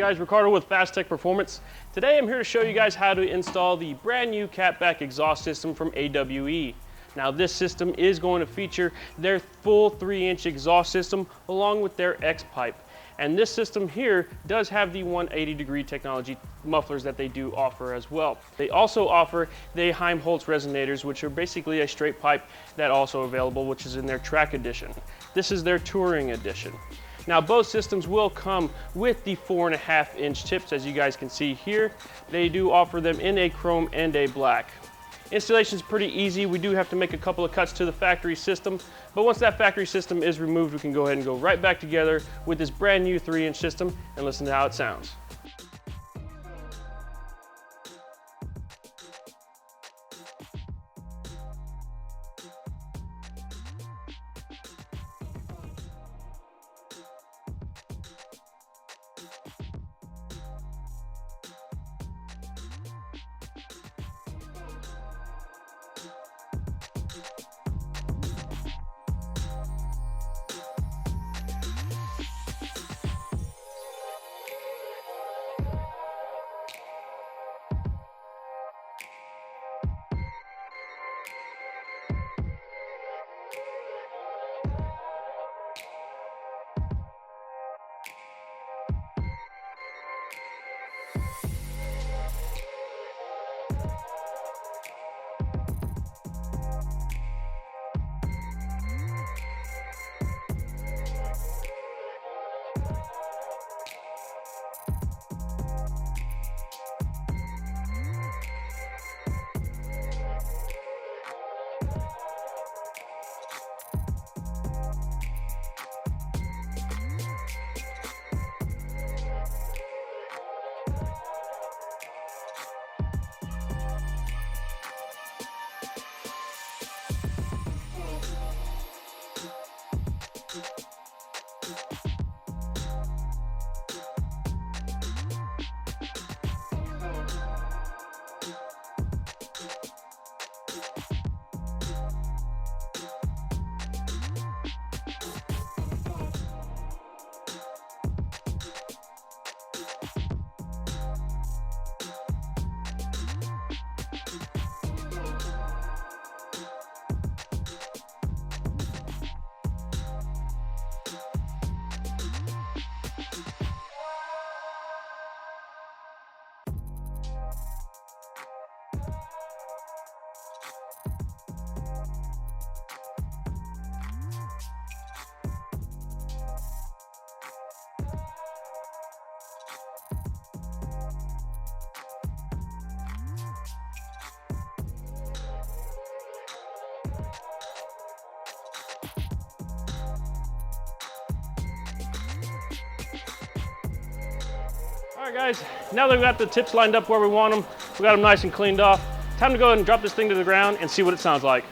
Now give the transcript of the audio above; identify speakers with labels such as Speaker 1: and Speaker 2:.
Speaker 1: guys, Ricardo with Phastek Performance. Today I'm here to show you guys how to install the brand new catback exhaust system from AWE. Now this system is going to feature their full 3-inch exhaust system along with their X-pipe. And this system here does have the 180-degree technology mufflers that they do offer as well. They also offer the Heim-Holtz resonators, which are basically a straight pipe that also available, which is in their track edition. This is their touring edition. Now both systems will come with the 4.5-inch tips, as you guys can see here. They do offer them in a chrome and a black. Installation is pretty easy. We do have to make a couple of cuts to the factory system, but once that factory system is removed, we can go ahead and go right back together with this brand new 3-inch system and listen to how it sounds. All right guys, now that we've got the tips lined up where we want them, we got them nice and cleaned off, time to go ahead and drop this thing to the ground and see what it sounds like.